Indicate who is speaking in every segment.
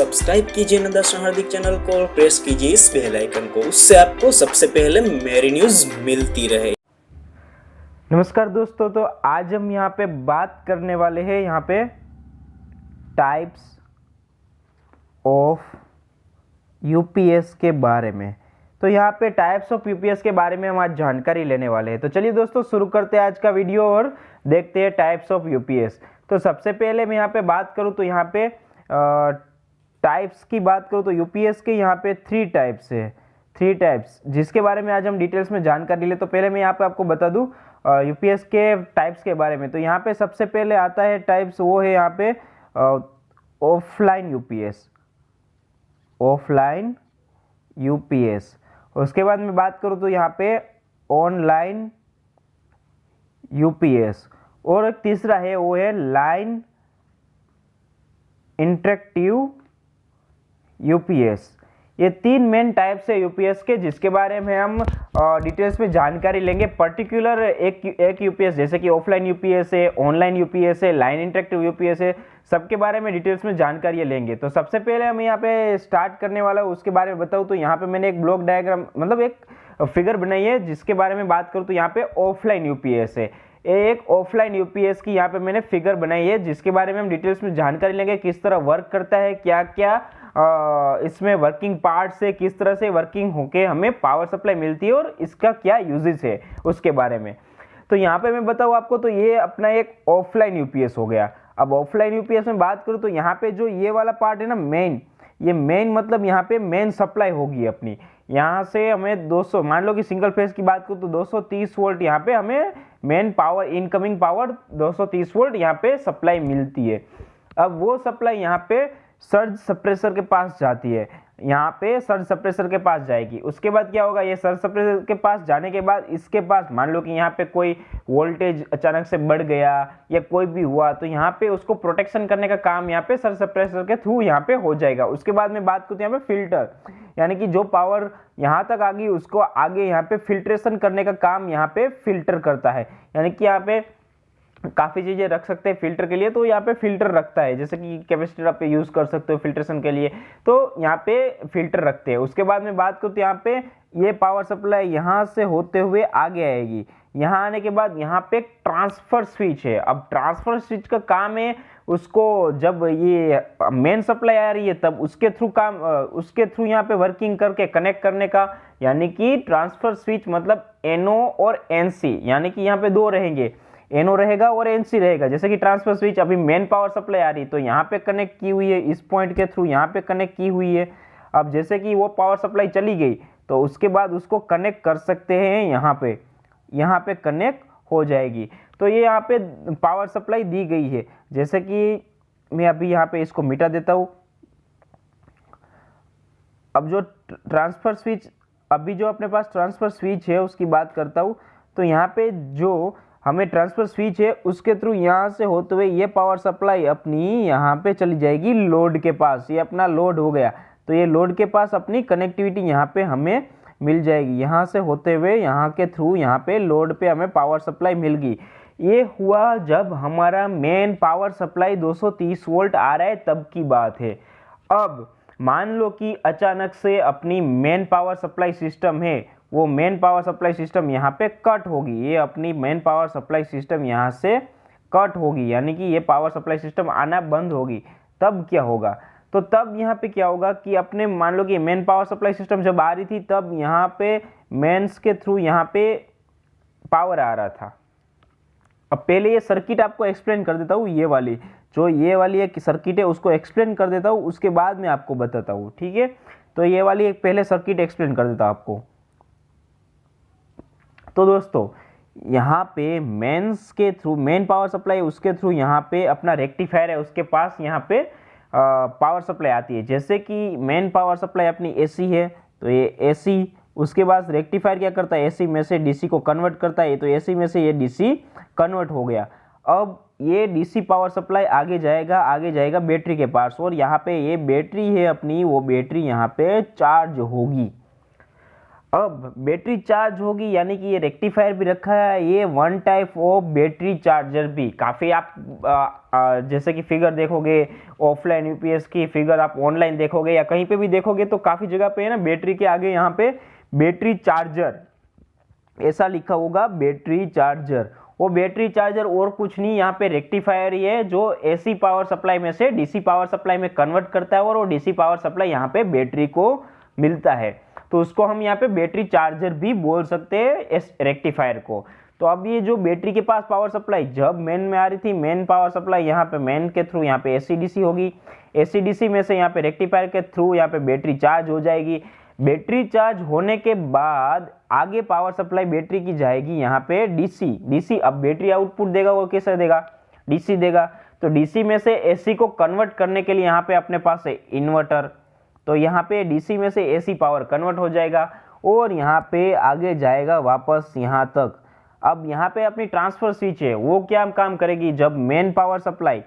Speaker 1: Subscribe कीजिए नंदाशा हार्दिक channel को और प्रेस कीजिए इस बेल आइकन को, उससे आपको सबसे पहले मेरी न्यूज मिलती रहे।
Speaker 2: नमस्कार दोस्तों, तो आज हम यहाँ पे बात करने वाले हैं यहाँ पे टाइप्स ऑफ यूपीएस के बारे में। तो यहाँ पे टाइप्स ऑफ यूपीएस के बारे में हम आज जानकारी लेने वाले हैं। तो चलिए दोस्तों शुरू करते हैं आज का वीडियो और देखते हैं टाइप्स ऑफ यूपीएस। तो सबसे पहले मैं यहाँ पे बात करूँ तो यहाँ पे टाइप्स की बात करूँ तो यूपीएस के यहाँ पे थ्री टाइप्स जिसके बारे में आज हम डिटेल्स में जानकारी ले। तो पहले मैं यहाँ पे आपको बता दूँ यूपीएस के टाइप्स के बारे में। तो यहाँ पे सबसे पहले आता है टाइप्स, वो है यहाँ पे ऑफलाइन यूपीएस। उसके बाद मैं बात करूँ तो यहाँ पे ऑनलाइन यूपीएस, और एक तीसरा है वो है लाइन इंटरेक्टिव यूपीएस। ये तीन मेन टाइप्स है यूपीएस के, जिसके बारे में हम डिटेल्स में जानकारी लेंगे। पर्टिकुलर एक यूपीएस जैसे कि ऑफलाइन यूपीएस है, ऑनलाइन यूपीएस है, लाइन इंटरेक्टिव यूपीएस है, सबके बारे में डिटेल्स में जानकारी लेंगे। तो सबसे पहले हम यहाँ पे स्टार्ट करने वाला हूँ, उसके बारे में बताऊँ तो यहाँ पे मैंने एक ब्लॉक डायग्राम मतलब एक फिगर बनाई है, जिसके बारे में बात करूँ तो यहाँ पे ऑफलाइन यूपीएस है। एक ऑफलाइन यूपीएस की यहाँ पे मैंने फिगर बनाई है, जिसके बारे में हम डिटेल्स में जानकारी लेंगे, किस तरह वर्क करता है, क्या क्या इसमें वर्किंग पार्ट्स है, किस तरह से वर्किंग होके हमें पावर सप्लाई मिलती है और इसका क्या यूजेस है उसके बारे में। तो यहाँ पे मैं बताऊँ आपको, तो ये अपना एक ऑफलाइन यूपीएस हो गया। अब ऑफलाइन यूपीएस में बात करूँ तो यहाँ पे जो ये वाला पार्ट है ना मेन मतलब यहाँ पे मेन सप्लाई होगी अपनी। यहाँ से हमें 200, मान लो कि सिंगल फेज की बात करूँ तो 230 वोल्ट यहाँ पे हमें main power, incoming power 230 volt यहाँ पे सप्लाई मिलती है। अब वो सप्लाई यहाँ पे सर्ज सप्रेसर के पास जाती है, यहाँ पे सर्ज सप्रेसर के पास जाएगी। उसके बाद क्या होगा, ये सर्ज सप्रेसर के पास जाने के बाद इसके पास मान लो कि यहाँ पे कोई वोल्टेज अचानक से बढ़ गया या कोई भी हुआ, तो यहाँ पे उसको प्रोटेक्शन करने का काम यहाँ पे सर्ज सप्रेसर के थ्रू यहाँ पे हो जाएगा। उसके बाद में बात करते हैं यहाँ पे फिल्टर, यानी कि जो पावर यहाँ तक आ गई उसको आगे यहाँ पे फिल्ट्रेशन करने का काम यहाँ पे फिल्टर करता है। यानी कि यहाँ पे काफ़ी चीज़ें रख सकते हैं फिल्टर के लिए, तो यहाँ पे फिल्टर रखता है, जैसे कि कैपेसिटर आप यूज़ कर सकते हो फिल्ट्रेशन के लिए, तो यहाँ पे फिल्टर रखते हैं। उसके बाद में बात करूँ तो यहाँ पे ये पावर सप्लाई यहाँ से होते हुए आगे आएगी। यहाँ आने के बाद यहाँ पे ट्रांसफर स्विच है। अब ट्रांसफर स्विच का काम है, उसको जब ये मेन सप्लाई आ रही है तब उसके थ्रू यहाँ पे वर्किंग करके कनेक्ट करने का, यानी कि ट्रांसफर स्विच मतलब एनओ और एनसी, यानी कि यहाँ पे दो रहेंगे, एनओ रहेगा और एनसी रहेगा। जैसे कि ट्रांसफर स्विच अभी मेन पावर सप्लाई आ रही तो यहाँ पे कनेक्ट की हुई है, इस पॉइंट के थ्रू यहाँ पे कनेक्ट की हुई है। अब जैसे कि वो पावर सप्लाई चली गई तो उसके बाद उसको कनेक्ट कर सकते हैं, यहाँ पे कनेक्ट हो जाएगी। तो ये यहाँ पे पावर सप्लाई दी गई है। जैसे कि मैं अभी यहाँ पे इसको मिटा देता हूँ। अब जो ट्रांसफर स्विच, अभी जो अपने पास ट्रांसफर स्विच है उसकी बात करता हूँ, तो यहाँ पे जो हमें ट्रांसफर स्विच है उसके थ्रू यहाँ से होते हुए ये पावर सप्लाई अपनी यहाँ पे चली जाएगी लोड के पास। ये अपना लोड हो गया, तो ये लोड के पास अपनी कनेक्टिविटी यहाँ पे हमें मिल जाएगी। यहाँ से होते हुए यहाँ के थ्रू यहाँ पे लोड पे हमें पावर सप्लाई मिल गई। ये हुआ जब हमारा मेन पावर सप्लाई 230 वोल्ट आ रहा है तब की बात है। अब मान लो कि अचानक से अपनी मेन पावर सप्लाई सिस्टम है, वो मेन पावर सप्लाई सिस्टम यहाँ पे कट होगी, ये अपनी मेन पावर सप्लाई सिस्टम यहाँ से कट होगी, यानी कि ये पावर सप्लाई सिस्टम आना बंद होगी। तब क्या होगा, तो तब यहाँ पे क्या होगा कि अपने मान लो कि मेन पावर सप्लाई सिस्टम जब आ रही थी तब यहाँ पे मेंस के थ्रू यहाँ पे पावर आ रहा था। अब पहले ये सर्किट आपको एक्सप्लेन कर देता हूँ, ये वाली एक सर्किट है उसको एक्सप्लेन कर देता हूँ, उसके बाद में आपको बताता हूँ, ठीक है। तो ये वाली एक पहले सर्किट एक्सप्लेन कर देता हूँ आपको। तो दोस्तों यहाँ पे मेंस के थ्रू मेन पावर सप्लाई, उसके थ्रू यहाँ पे अपना रेक्टिफायर है, उसके पास यहाँ पे पावर सप्लाई आती है। जैसे कि मेन पावर सप्लाई अपनी एसी है तो ये एसी, उसके बाद रेक्टिफायर क्या करता है, एसी में से डीसी को कन्वर्ट करता है, तो एसी में से ये डीसी कन्वर्ट हो गया। अब ये डीसी पावर सप्लाई आगे जाएगा बैटरी के पास, और यहाँ पे ये बैटरी है अपनी, वो बैटरी यहाँ पे चार्ज होगी। अब बैटरी चार्ज होगी, यानी कि ये रेक्टिफायर भी रखा है, ये one type of battery charger भी। काफ़ी आप जैसे कि फिगर देखोगे ऑफलाइन यूपीएस की फिगर आप ऑनलाइन देखोगे या कहीं पे भी देखोगे तो काफ़ी जगह पे है ना बैटरी के आगे यहाँ पे बैटरी चार्जर ऐसा लिखा होगा, बैटरी चार्जर। वो बैटरी चार्जर और कुछ नहीं, यहाँ पे रेक्टिफायर ही है जो एसी पावर सप्लाई में से डीसी पावर सप्लाई में कन्वर्ट करता है और वो डीसी पावर सप्लाई यहाँ पे बैटरी को मिलता है, तो उसको हम यहाँ पे बैटरी चार्जर भी बोल सकते हैं इस रेक्टिफायर को। तो अब ये जो बैटरी के पास पावर सप्लाई जब मेन में आ रही थी, मेन पावर सप्लाई यहाँ पे मेन के थ्रू यहाँ पे एसी डीसी होगी, एसी डीसी में से यहाँ पे रेक्टिफायर के थ्रू यहाँ पे बैटरी चार्ज हो जाएगी। बैटरी चार्ज होने के बाद आगे पावर सप्लाई बैटरी की जाएगी यहाँ पे डीसी। डीसी अब बैटरी आउटपुट देगा वो कैसे देगा, डीसी देगा, तो डीसी में से एसी को कन्वर्ट करने के लिए यहाँ पे अपने पास है इन्वर्टर, तो यहाँ पे डीसी में से एसी पावर कन्वर्ट हो जाएगा और यहाँ पे आगे जाएगा वापस यहाँ तक। अब यहाँ पे अपनी ट्रांसफर स्विच है वो क्या काम करेगी, जब मेन पावर सप्लाई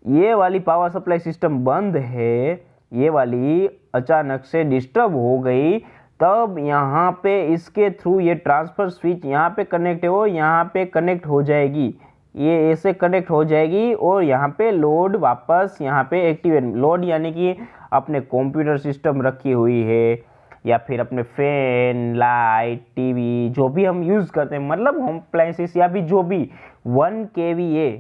Speaker 2: ये वाली पावर सप्लाई सिस्टम बंद है, ये वाली अचानक से डिस्टर्ब हो गई, तब यहाँ पे इसके थ्रू ये ट्रांसफर स्विच यहाँ पे कनेक्ट है वो यहाँ पे कनेक्ट हो जाएगी, ये ऐसे कनेक्ट हो जाएगी और यहाँ पे लोड वापस यहाँ पे एक्टिवेट। लोड यानी कि अपने कंप्यूटर सिस्टम रखी हुई है या फिर अपने फैन लाइट टीवी जो भी हम यूज़ करते हैं, मतलब होम अप्लायंसेस या भी जो भी 1 kVA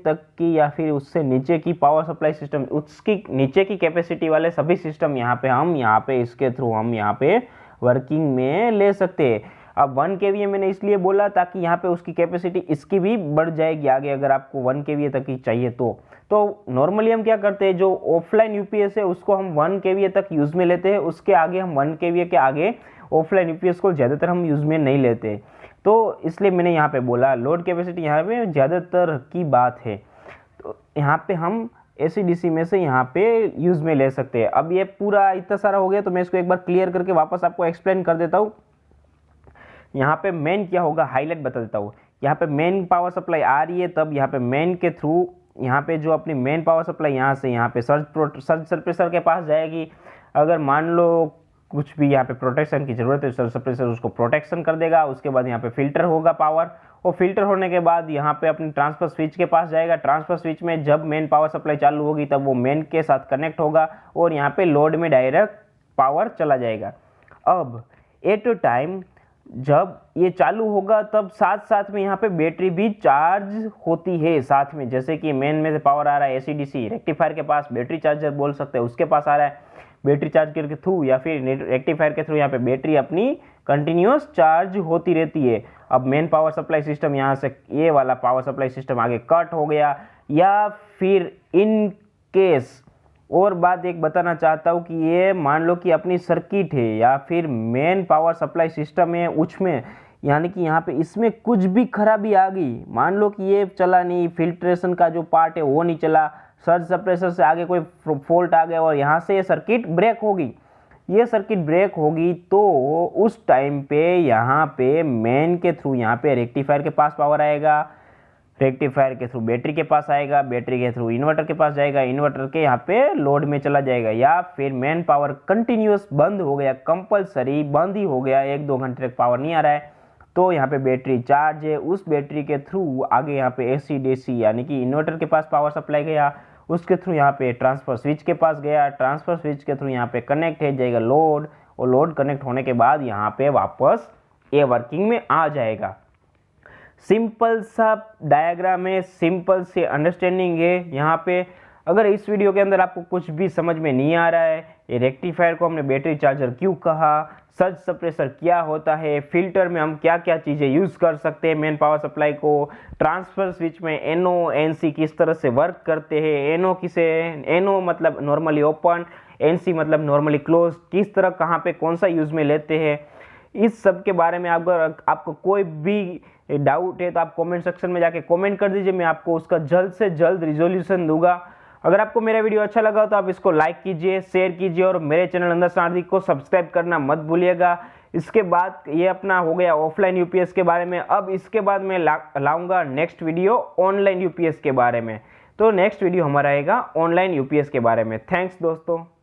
Speaker 2: तक की या फिर उससे नीचे की पावर सप्लाई सिस्टम, उसकी नीचे की कैपेसिटी वाले सभी सिस्टम यहाँ पे इसके थ्रू हम यहाँ पे वर्किंग में ले सकते हैं। अब 1 kVA मैंने इसलिए बोला ताकि यहाँ पे उसकी कैपेसिटी इसकी भी बढ़ जाएगी आगे, अगर आपको 1 kVA तक की चाहिए तो नॉर्मली हम क्या करते हैं, जो ऑफलाइन यूपीएस है उसको हम 1 kVA तक यूज़ में लेते हैं, उसके आगे हम 1 kVA के आगे ऑफलाइन यूपीएस को ज़्यादातर हम यूज़ में नहीं लेते, तो इसलिए मैंने यहाँ पे बोला लोड कैपेसिटी यहाँ पे ज़्यादातर की बात है, तो यहाँ पे हम एसी डीसी में से यहाँ पे यूज़ में ले सकते हैं। अब ये पूरा इतना सारा हो गया तो मैं इसको एक बार क्लियर करके वापस आपको एक्सप्लेन कर देता हूँ। यहाँ पे मेन क्या होगा हाईलाइट बता देता हूँ। यहाँ पे मेन पावर सप्लाई आ रही है, तब यहाँ पे मेन के थ्रू यहाँ पे जो अपनी मेन पावर सप्लाई यहाँ से यहाँ पे सर्ज सप्रेसर के पास जाएगी। अगर मान लो कुछ भी यहाँ पे प्रोटेक्शन की ज़रूरत है, सर्ज सप्रेसर उसको प्रोटेक्शन कर देगा। उसके बाद यहाँ पे फिल्टर होगा पावर, और फिल्टर होने के बाद यहाँ पे अपनी ट्रांसफर स्विच के पास जाएगा। ट्रांसफर स्विच में जब मेन पावर सप्लाई चालू होगी तब वो मेन के साथ कनेक्ट होगा और यहाँ पे लोड में डायरेक्ट पावर चला जाएगा। अब एट अ टाइम जब ये चालू होगा तब साथ साथ में यहाँ पे बैटरी भी चार्ज होती है साथ में, जैसे कि मेन में से पावर आ रहा है एसी डीसी, रेक्टिफायर के पास बैटरी चार्जर बोल सकते हैं, उसके पास आ रहा है बैटरी चार्जर के थ्रू या फिर रेक्टिफायर के थ्रू यहाँ पे बैटरी अपनी कंटिन्यूस चार्ज होती रहती है। अब मेन पावर सप्लाई सिस्टम यहाँ से ये वाला पावर सप्लाई सिस्टम आगे कट हो गया, या फिर इन केस और बात एक बताना चाहता हूँ कि ये मान लो कि अपनी सर्किट है या फिर मेन पावर सप्लाई सिस्टम है उसमें, यानी कि यहाँ पे इसमें कुछ भी खराबी आ गई, मान लो कि ये चला नहीं, फिल्ट्रेशन का जो पार्ट है वो नहीं चला, सर्ज सप्रेसर से आगे कोई फॉल्ट आ गया और यहाँ से ये सर्किट ब्रेक होगी, ये सर्किट ब्रेक होगी तो उस टाइम पे यहाँ पे मेन के थ्रू यहाँ पे रेक्टिफायर के पास पावर आएगा, रेक्टिफायर के थ्रू बैटरी के पास आएगा, बैटरी के थ्रू इन्वर्टर के पास जाएगा, इन्वर्टर के यहाँ पे लोड में चला जाएगा, या फिर मेन पावर कंटिन्यूस बंद हो गया, कंपलसरी बंद ही हो गया, 1-2 घंटे तक पावर नहीं आ रहा है, तो यहाँ पे बैटरी चार्ज है, उस बैटरी के थ्रू आगे यहाँ पे एसी डीसी यानी कि इन्वर्टर के पास पावर सप्लाई गया, उसके थ्रू यहाँ पे ट्रांसफर स्विच के पास गया, ट्रांसफर स्विच के थ्रू यहाँ पे कनेक्ट है जाएगा लोड, और लोड कनेक्ट होने के बाद यहाँ पे वापस ये वर्किंग में आ जाएगा। सिंपल सा डायग्राम है, सिंपल से अंडरस्टैंडिंग है। यहाँ पे अगर इस वीडियो के अंदर आपको कुछ भी समझ में नहीं आ रहा है, ये रेक्टिफायर को हमने बैटरी चार्जर क्यों कहा, सर्ज सप्रेसर क्या होता है, फिल्टर में हम क्या क्या चीज़ें यूज़ कर सकते हैं मेन पावर सप्लाई को, ट्रांसफर स्विच में एनओ एनसी किस तरह से वर्क करते हैं, एनओ मतलब नॉर्मली ओपन, एनसी मतलब नॉर्मली क्लोज, किस तरह कहाँ पे कौन सा यूज़ में लेते हैं, इस सब के बारे में अगर आपको कोई भी डाउट है तो आप कमेंट सेक्शन में जाके कमेंट कर दीजिए, मैं आपको उसका जल्द से जल्द रिजोल्यूशन दूंगा। अगर आपको मेरा वीडियो अच्छा लगा तो आप इसको लाइक कीजिए, शेयर कीजिए और मेरे चैनल अंदर हार्दिक को सब्सक्राइब करना मत भूलिएगा। इसके बाद ये अपना हो गया ऑफलाइन यूपीएस के बारे में। अब इसके बाद मैं लाऊंगा नेक्स्ट वीडियो ऑनलाइन यूपीएस के बारे में, तो नेक्स्ट वीडियो हमारा रहेगा ऑनलाइन यूपीएस के बारे में। थैंक्स दोस्तों।